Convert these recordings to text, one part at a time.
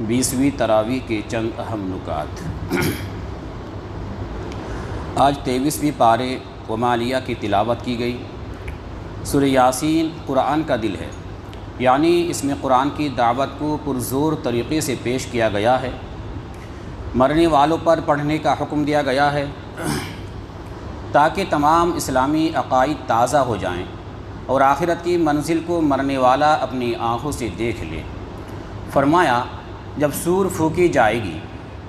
20ویں تراویح کے چند اہم نکات۔ آج 23ویں پارے ومالیہ کی تلاوت کی گئی۔ سورہ یاسین قرآن کا دل ہے، یعنی اس میں قرآن کی دعوت کو پرزور طریقے سے پیش کیا گیا ہے۔ مرنے والوں پر پڑھنے کا حکم دیا گیا ہے تاکہ تمام اسلامی عقائد تازہ ہو جائیں اور آخرت کی منزل کو مرنے والا اپنی آنکھوں سے دیکھ لے۔ فرمایا جب سور پھونکی جائے گی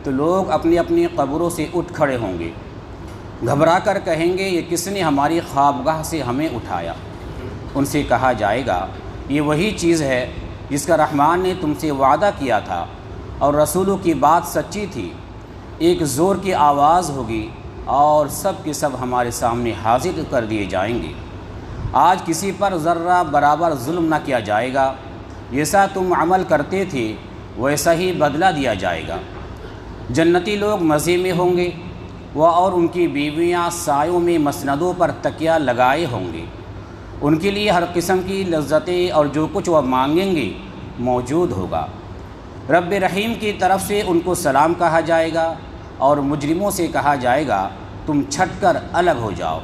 تو لوگ اپنی اپنی قبروں سے اٹھ کھڑے ہوں گے، گھبرا کر کہیں گے یہ کس نے ہماری خوابگاہ سے ہمیں اٹھایا؟ ان سے کہا جائے گا یہ وہی چیز ہے جس کا رحمان نے تم سے وعدہ کیا تھا اور رسولوں کی بات سچی تھی۔ ایک زور کی آواز ہوگی اور سب کے سب ہمارے سامنے حاضر کر دیے جائیں گے۔ آج کسی پر ذرہ برابر ظلم نہ کیا جائے گا، جیسا تم عمل کرتے تھے ویسا ہی بدلہ دیا جائے گا۔ جنتی لوگ مزے میں ہوں گے، وہ اور ان کی بیویاں سایوں میں مسندوں پر تکیہ لگائے ہوں گے۔ ان کے لیے ہر قسم کی لذتیں اور جو کچھ وہ مانگیں گے موجود ہوگا۔ رب رحیم کی طرف سے ان کو سلام کہا جائے گا اور مجرموں سے کہا جائے گا تم چھٹ کر الگ ہو جاؤ۔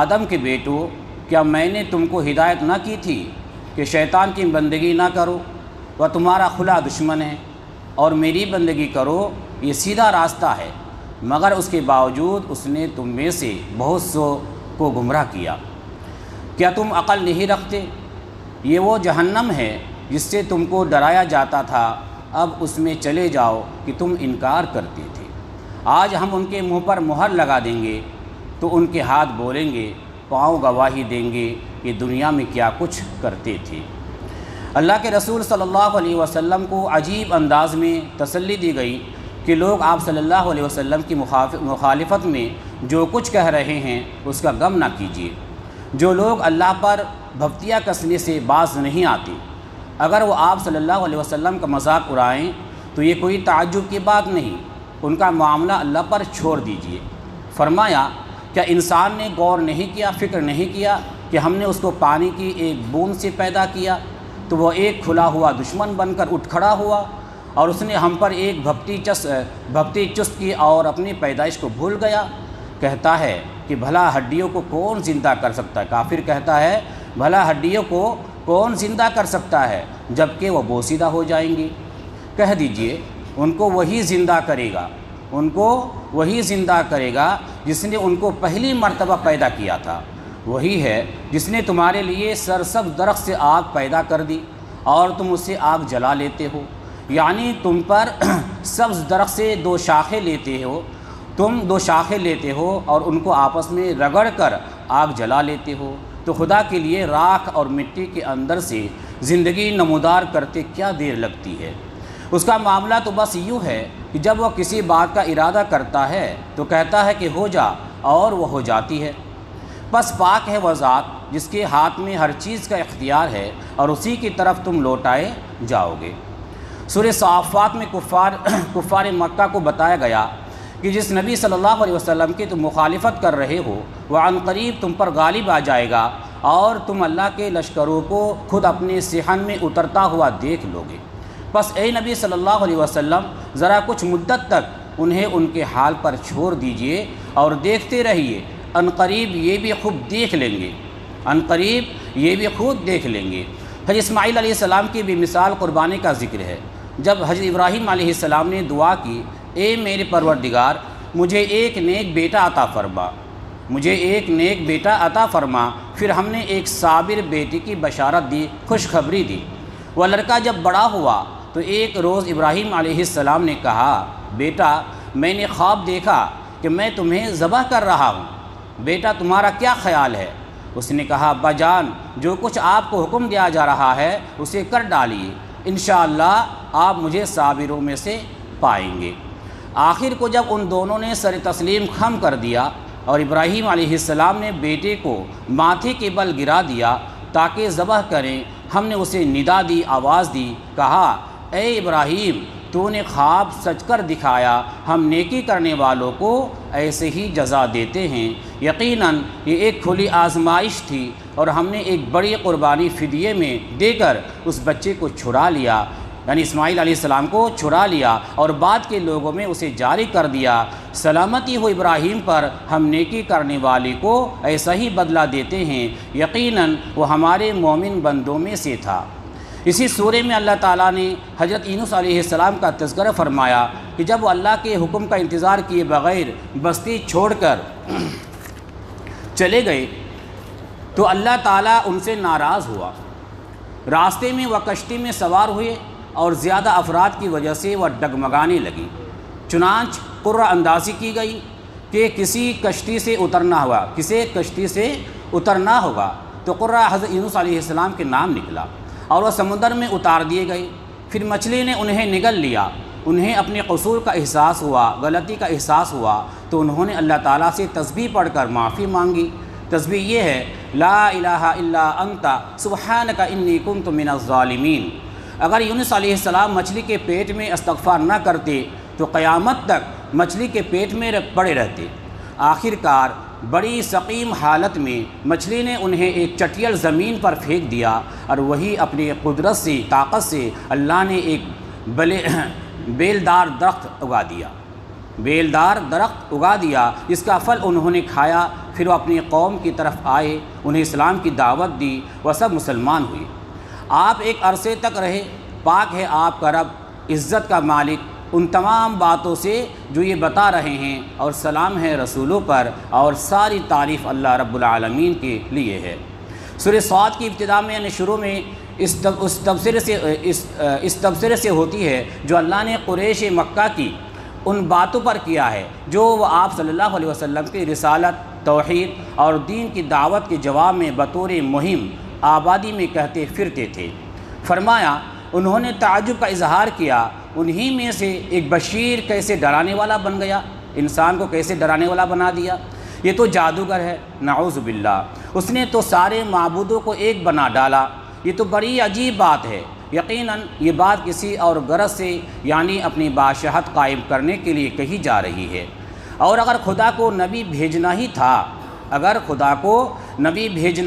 آدم کے بیٹو، کیا میں نے تم کو ہدایت نہ کی تھی کہ شیطان کی بندگی نہ کرو؟ وہ تمہارا کھلا دشمن ہے، اور میری بندگی کرو، یہ سیدھا راستہ ہے، مگر اس کے باوجود اس نے تم میں سے بہت سو کو گمراہ کیا۔ کیا تم عقل نہیں رکھتے؟ یہ وہ جہنم ہے جس سے تم کو ڈرایا جاتا تھا، اب اس میں چلے جاؤ کہ تم انکار کرتے تھے۔ آج ہم ان کے منہ پر مہر لگا دیں گے تو ان کے ہاتھ بولیں گے، پاؤں گواہی دیں گے کہ دنیا میں کیا کچھ کرتے تھے۔ اللہ کے رسول صلی اللہ علیہ وسلم کو عجیب انداز میں تسلی دی گئی کہ لوگ آپ صلی اللہ علیہ وسلم کی مخالفت میں جو کچھ کہہ رہے ہیں اس کا غم نہ کیجیے۔ جو لوگ اللہ پر بھپتیاں کسنے سے باز نہیں آتے، اگر وہ آپ صلی اللہ علیہ وسلم کا مذاق اڑائیں تو یہ کوئی تعجب کی بات نہیں، ان کا معاملہ اللہ پر چھوڑ دیجیے۔ فرمایا کیا انسان نے غور نہیں کیا، فکر نہیں کیا کہ ہم نے اس کو پانی کی ایک بوند سے پیدا کیا تو وہ ایک کھلا ہوا دشمن بن کر اٹھ کھڑا ہوا، اور اس نے ہم پر ایک بھپتی چست کی اور اپنی پیدائش کو بھول گیا۔ کہتا ہے کہ بھلا ہڈیوں کو کون زندہ کر سکتا ہے؟ کافر کہتا ہے بھلا ہڈیوں کو کون زندہ کر سکتا ہے جبکہ وہ بوسیدہ ہو جائیں گی؟ کہہ دیجئے ان کو وہی زندہ کرے گا، ان کو وہی زندہ کرے گا جس نے ان کو پہلی مرتبہ پیدا کیا تھا۔ وہی ہے جس نے تمہارے لیے سرسبز درخت سے آگ پیدا کر دی اور تم اس سے آگ جلا لیتے ہو، یعنی تم پر سبز درخت سے دو شاخیں لیتے ہو اور ان کو آپس میں رگڑ کر آگ جلا لیتے ہو، تو خدا کے لیے راکھ اور مٹی کے اندر سے زندگی نمودار کرتے کیا دیر لگتی ہے؟ اس کا معاملہ تو بس یوں ہے کہ جب وہ کسی بات کا ارادہ کرتا ہے تو کہتا ہے کہ ہو جا، اور وہ ہو جاتی ہے۔ بس پاک ہے وہ ذات جس کے ہاتھ میں ہر چیز کا اختیار ہے اور اسی کی طرف تم لوٹائے جاؤ گے۔ سورہ صافات میں کفار مکہ کو بتایا گیا کہ جس نبی صلی اللہ علیہ وسلم کی تم مخالفت کر رہے ہو وہ عن قریب تم پر غالب آ جائے گا اور تم اللہ کے لشکروں کو خود اپنے صحن میں اترتا ہوا دیکھ لو گے۔ بس اے نبی صلی اللہ علیہ وسلم ذرا کچھ مدت تک انہیں ان کے حال پر چھوڑ دیجئے اور دیکھتے رہیے، عن قریب یہ بھی خود دیکھ لیں گے، عن قریب یہ بھی خود دیکھ لیں گے۔ حضرت اسماعیل علیہ السلام کی بھی مثال قربانی کا ذکر ہے۔ جب حضرت ابراہیم علیہ السلام نے دعا کی، اے میرے پروردگار مجھے ایک نیک بیٹا عطا فرما، مجھے ایک نیک بیٹا عطا فرما، پھر ہم نے ایک صابر بیٹی کی بشارت دی، خوشخبری دی۔ وہ لڑکا جب بڑا ہوا تو ایک روز ابراہیم علیہ السلام نے کہا، بیٹا میں نے خواب دیکھا کہ میں تمہیں ذبح کر رہا ہوں، بیٹا تمہارا کیا خیال ہے؟ اس نے کہا ابا جان جو کچھ آپ کو حکم دیا جا رہا ہے اسے کر ڈالیے، انشاءاللہ آپ مجھے صابروں میں سے پائیں گے۔ آخر کو جب ان دونوں نے سر تسلیم خم کر دیا اور ابراہیم علیہ السلام نے بیٹے کو ماتھے کے بل گرا دیا تاکہ ذبح کریں، ہم نے اسے ندا دی، آواز دی، کہا اے ابراہیم تو نے خواب سچ کر دکھایا، ہم نیکی کرنے والوں کو ایسے ہی جزا دیتے ہیں۔ یقیناً یہ ایک کھلی آزمائش تھی اور ہم نے ایک بڑی قربانی فدیے میں دے کر اس بچے کو چھڑا لیا۔ یعنی اسماعیل علیہ السلام کو چھڑا لیا اور بعد کے لوگوں میں اسے جاری کر دیا۔ سلامتی ہو ابراہیم پر، ہم نیکی کرنے والے کو ایسا ہی بدلہ دیتے ہیں، یقیناً وہ ہمارے مومن بندوں میں سے تھا۔ اسی سورہ میں اللہ تعالیٰ نے حضرت یونس علیہ السلام کا تذکرہ فرمایا کہ جب وہ اللہ کے حکم کا انتظار کیے بغیر بستی چھوڑ کر چلے گئے تو اللہ تعالیٰ ان سے ناراض ہوا۔ راستے میں وہ کشتی میں سوار ہوئے اور زیادہ افراد کی وجہ سے وہ ڈگمگانے لگی، چنانچہ قرہ اندازی کی گئی کہ کسی کشتی سے اترنا ہوگا تو قرہ حضرت یونس علیہ السلام کے نام نکلا اور وہ سمندر میں اتار دیے گئے۔ پھر مچھلی نے انہیں نگل لیا، انہیں اپنے قصور کا احساس ہوا، غلطی کا احساس ہوا، تو انہوں نے اللہ تعالیٰ سے تسبیح پڑھ کر معافی مانگی۔ تسبیح یہ ہے، لا الہ الا انت سبحانک انی کنت من الظالمین۔ اگر یونس علیہ السلام مچھلی کے پیٹ میں استغفار نہ کرتے تو قیامت تک مچھلی کے پیٹ میں پڑے رہتے۔ آخر کار بڑی سقیم حالت میں مچھلی نے انہیں ایک چٹیل زمین پر پھینک دیا اور وہی اپنی قدرت سے، طاقت سے اللہ نے ایک بیلدار درخت اگا دیا جس کا پھل انہوں نے کھایا۔ پھر وہ اپنی قوم کی طرف آئے، انہیں اسلام کی دعوت دی، وہ سب مسلمان ہوئے۔ آپ ایک عرصے تک رہے، پاک ہے آپ کا رب، عزت کا مالک، ان تمام باتوں سے جو یہ بتا رہے ہیں، اور سلام ہے رسولوں پر، اور ساری تعریف اللہ رب العالمین کے لیے ہے۔ سورہ صاد کی ابتدا میں یعنی شروع میں اس تبصرے سے ہوتی ہے جو اللہ نے قریش مکہ کی ان باتوں پر کیا ہے جو وہ آپ صلی اللہ علیہ وسلم کی رسالت، توحید اور دین کی دعوت کے جواب میں بطور مہم آبادی میں کہتے پھرتے تھے۔ فرمایا انہوں نے تعجب کا اظہار کیا، انہی میں سے ایک بشیر کیسے ڈرانے والا بن گیا، انسان کو کیسے ڈرانے والا بنا دیا، یہ تو جادوگر ہے، نعوذ باللہ، اس نے تو سارے معبودوں کو ایک بنا ڈالا، یہ تو بڑی عجیب بات ہے۔ یقیناً یہ بات کسی اور غرض سے یعنی اپنی بادشاہت قائم کرنے کے لیے کہی جا رہی ہے، اور اگر خدا کو نبی بھیجنا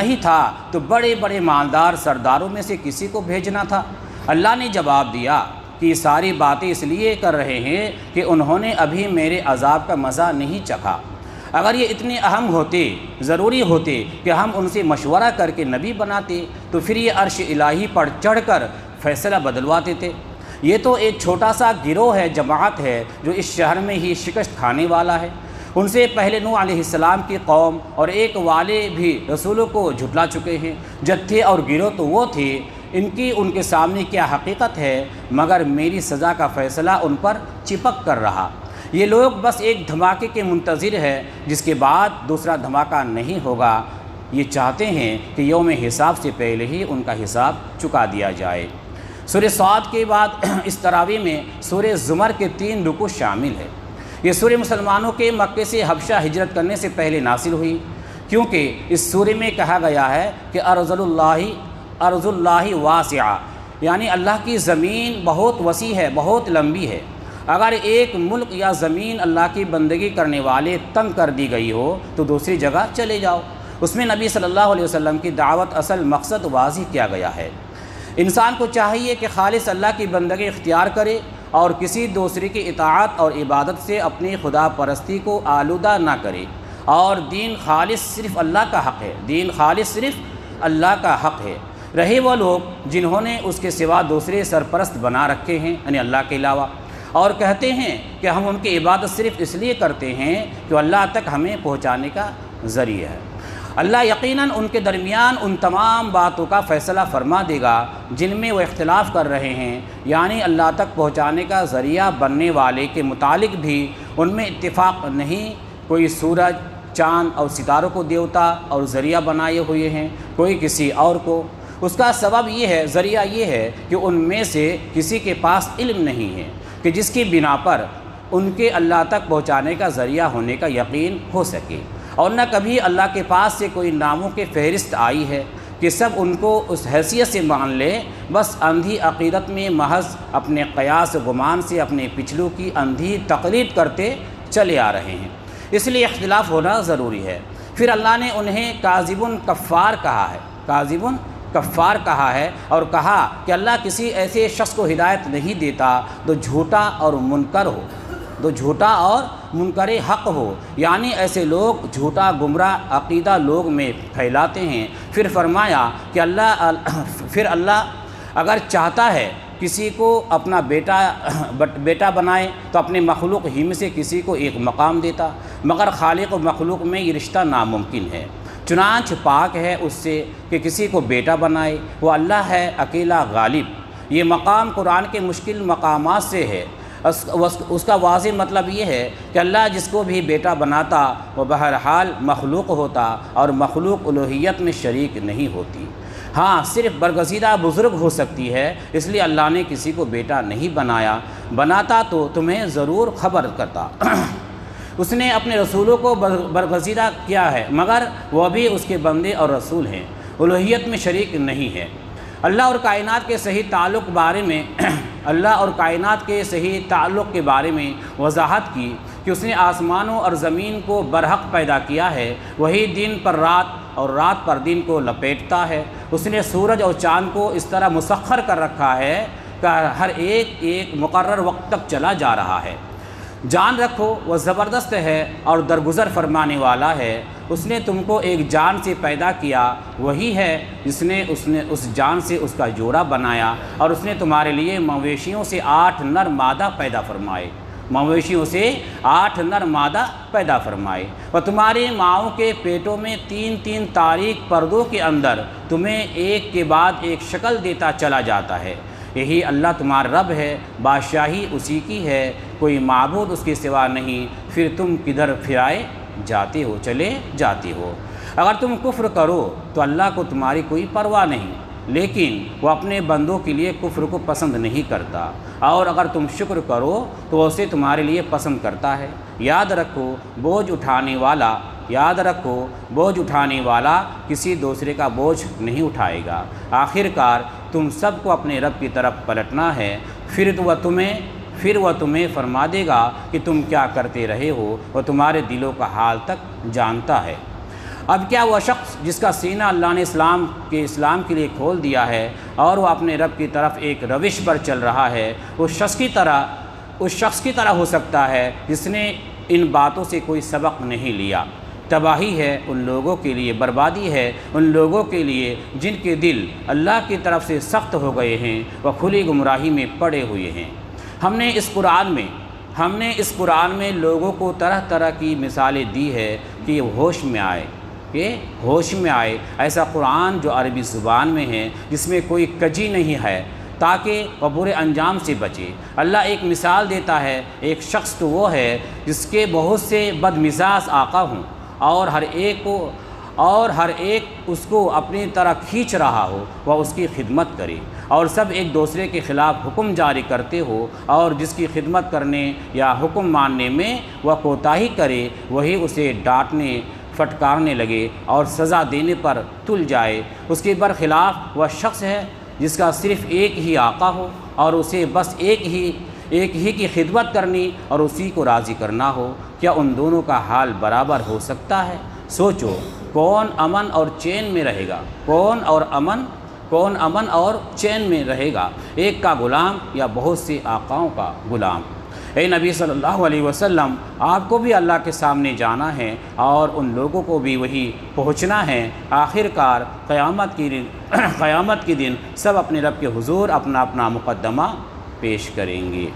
ہی تھا تو بڑے بڑے مالدار سرداروں میں سے کسی کو بھیجنا تھا۔ اللہ نے جواب دیا کہ یہ ساری باتیں اس لیے کر رہے ہیں کہ انہوں نے ابھی میرے عذاب کا مزہ نہیں چکھا۔ اگر یہ اتنے اہم ہوتے، ضروری ہوتے کہ ہم ان سے مشورہ کر کے نبی بناتے تو پھر یہ عرش الہی پر چڑھ کر فیصلہ بدلواتے تھے۔ یہ تو ایک چھوٹا سا گروہ ہے، جماعت ہے جو اس شہر میں ہی شکست کھانے والا ہے۔ ان سے پہلے نوح علیہ السلام کی قوم اور ایک والے بھی رسولوں کو جھٹلا چکے ہیں۔ جتھے اور گروہ تو وہ تھے، ان کے سامنے کیا حقیقت ہے مگر میری سزا کا فیصلہ ان پر چپک کر رہا۔ یہ لوگ بس ایک دھماکے کے منتظر ہے جس کے بعد دوسرا دھماکہ نہیں ہوگا۔ یہ چاہتے ہیں کہ یوم حساب سے پہلے ہی ان کا حساب چکا دیا جائے۔ سورہ صاد کے بعد اس تراویح میں سورہ زمر کے 3 رکوع شامل ہے۔ یہ سورہ مسلمانوں کے مکے سے حبشہ ہجرت کرنے سے پہلے نازل ہوئی، کیونکہ اس سورہ میں کہا گیا ہے کہ ارض اللہ واسعہ، یعنی اللہ کی زمین بہت وسیع ہے، بہت لمبی ہے۔ اگر ایک ملک یا زمین اللہ کی بندگی کرنے والے تنگ کر دی گئی ہو تو دوسری جگہ چلے جاؤ۔ اس میں نبی صلی اللہ علیہ وسلم کی دعوت اصل مقصد واضح کیا گیا ہے۔ انسان کو چاہیے کہ خالص اللہ کی بندگی اختیار کرے اور کسی دوسرے کی اطاعت اور عبادت سے اپنی خدا پرستی کو آلودہ نہ کرے، اور دین خالص صرف اللہ کا حق ہے، دین خالص صرف اللہ کا حق ہے۔ رہے وہ لوگ جنہوں نے اس کے سوا دوسرے سرپرست بنا رکھے ہیں یعنی اللہ کے علاوہ، اور کہتے ہیں کہ ہم ان کی عبادت صرف اس لیے کرتے ہیں کہ اللہ تک ہمیں پہنچانے کا ذریعہ ہے۔ اللہ یقیناً ان کے درمیان ان تمام باتوں کا فیصلہ فرما دے گا جن میں وہ اختلاف کر رہے ہیں، یعنی اللہ تک پہنچانے کا ذریعہ بننے والے کے متعلق بھی ان میں اتفاق نہیں۔ کوئی سورج، چاند اور ستاروں کو دیوتا اور ذریعہ بنائے ہوئے ہیں، کوئی کسی اور کو۔ اس کا سبب یہ ہے، ذریعہ یہ ہے کہ ان میں سے کسی کے پاس علم نہیں ہے کہ جس کی بنا پر ان کے اللہ تک پہنچانے کا ذریعہ ہونے کا یقین ہو سکے، اور نہ کبھی اللہ کے پاس سے کوئی ناموں کی فہرست آئی ہے کہ سب ان کو اس حیثیت سے مان لے، بس اندھی عقیدت میں محض اپنے قیاس و گمان سے اپنے پچھلوں کی اندھی تقلید کرتے چلے آ رہے ہیں۔ اس لیے اختلاف ہونا ضروری ہے۔ پھر اللہ نے انہیں کاذب کفار کہا ہے، کاذب کفار کہا ہے، اور کہا کہ اللہ کسی ایسے شخص کو ہدایت نہیں دیتا جو جھوٹا اور منکر ہو، جو جھوٹا اور منکر حق ہو، یعنی ایسے لوگ جھوٹا گمراہ عقیدہ لوگ میں پھیلاتے ہیں۔ پھر فرمایا کہ اللہ اگر چاہتا ہے کسی کو اپنا بیٹا بنائے تو اپنے مخلوق ہی میں سے کسی کو ایک مقام دیتا، مگر خالق و مخلوق میں یہ رشتہ ناممکن ہے، چنانچہ پاک ہے اس سے کہ کسی کو بیٹا بنائے، وہ اللہ ہے اکیلا غالب۔ یہ مقام قرآن کے مشکل مقامات سے ہے۔ اس کا واضح مطلب یہ ہے کہ اللہ جس کو بھی بیٹا بناتا وہ بہرحال مخلوق ہوتا، اور مخلوق الوہیت میں شریک نہیں ہوتی۔ ہاں صرف برگزیدہ بزرگ ہو سکتی ہے، اس لیے اللہ نے کسی کو بیٹا نہیں بنایا، بناتا تو تمہیں ضرور خبر کرتا۔ اس نے اپنے رسولوں کو برگزیدہ کیا ہے، مگر وہ بھی اس کے بندے اور رسول ہیں، الوہیت میں شریک نہیں ہے۔ اللہ اور کائنات کے صحیح تعلق کے بارے میں وضاحت کی کہ اس نے آسمانوں اور زمین کو برحق پیدا کیا ہے، وہی دن پر رات اور رات پر دن کو لپیٹتا ہے۔ اس نے سورج اور چاند کو اس طرح مسخر کر رکھا ہے کہ ہر ایک مقرر وقت تک چلا جا رہا ہے۔ جان رکھو وہ زبردست ہے اور درگزر فرمانے والا ہے۔ اس نے تم کو ایک جان سے پیدا کیا، وہی ہے جس نے اس جان سے اس کا جوڑا بنایا، اور اس نے تمہارے لیے مویشیوں سے 8 نر مادہ پیدا فرمائے، اور تمہاری ماؤں کے پیٹوں میں 3 تاریک پردوں کے اندر تمہیں ایک کے بعد ایک شکل دیتا چلا جاتا ہے۔ یہی اللہ تمہارا رب ہے، بادشاہی اسی کی ہے، کوئی معبود اس کے سوا نہیں، پھر تم کدھر پھرائے جاتے ہو۔ اگر تم کفر کرو تو اللہ کو تمہاری کوئی پرواہ نہیں، لیکن وہ اپنے بندوں کے لیے کفر کو پسند نہیں کرتا، اور اگر تم شکر کرو تو وہ اسے تمہارے لیے پسند کرتا ہے۔ یاد رکھو بوجھ اٹھانے والا کسی دوسرے کا بوجھ نہیں اٹھائے گا۔ آخر کار تم سب کو اپنے رب کی طرف پلٹنا ہے، پھر وہ تمہیں فرما دے گا کہ تم کیا کرتے رہے ہو، وہ تمہارے دلوں کا حال تک جانتا ہے۔ اب کیا وہ شخص جس کا سینہ اللہ نے اسلام کے لیے کھول دیا ہے اور وہ اپنے رب کی طرف ایک روش پر چل رہا ہے، اس شخص کی طرح ہو سکتا ہے جس نے ان باتوں سے کوئی سبق نہیں لیا؟ تباہی ہے ان لوگوں کے لیے، بربادی ہے ان لوگوں کے لیے جن کے دل اللہ کی طرف سے سخت ہو گئے ہیں، وہ کھلی گمراہی میں پڑے ہوئے ہیں۔ ہم نے اس قرآن میں لوگوں کو طرح طرح کی مثالیں دی ہے کہ ہوش میں آئے، ایسا قرآن جو عربی زبان میں ہے، جس میں کوئی کجی نہیں ہے، تاکہ وہ برے انجام سے بچے۔ اللہ ایک مثال دیتا ہے، ایک شخص تو وہ ہے جس کے بہت سے بد مزاج آقا ہوں، اور ہر ایک اس کو اپنی طرح کھینچ رہا ہو، وہ اس کی خدمت کرے، اور سب ایک دوسرے کے خلاف حکم جاری کرتے ہو، اور جس کی خدمت کرنے یا حکم ماننے میں وہ کوتاہی کرے، وہی اسے ڈانٹنے پھٹکارنے لگے اور سزا دینے پر تل جائے۔ اس کے برخلاف وہ شخص ہے جس کا صرف ایک ہی آقا ہو، اور اسے بس ایک ہی کی خدمت کرنی اور اسی کو راضی کرنا ہو۔ کیا ان دونوں کا حال برابر ہو سکتا ہے؟ سوچو، کون امن اور چین میں رہے گا؟ کون امن اور چین میں رہے گا، ایک کا غلام یا بہت سے آقاؤں کا غلام؟ اے نبی صلی اللہ علیہ وسلم، آپ کو بھی اللہ کے سامنے جانا ہے، اور ان لوگوں کو بھی وہی پہنچنا ہے۔ آخر کار قیامت کے دن سب اپنے رب کے حضور اپنا اپنا مقدمہ پیش کریں گے۔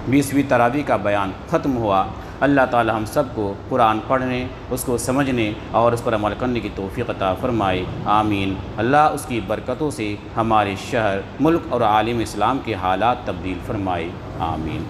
20ویں تراویح کا بیان ختم ہوا۔ اللہ تعالی ہم سب کو قرآن پڑھنے، اس کو سمجھنے اور اس پر عمل کرنے کی توفیق عطا فرمائے، آمین۔ اللہ اس کی برکتوں سے ہمارے شہر، ملک اور عالم اسلام کے حالات تبدیل فرمائے، آمین۔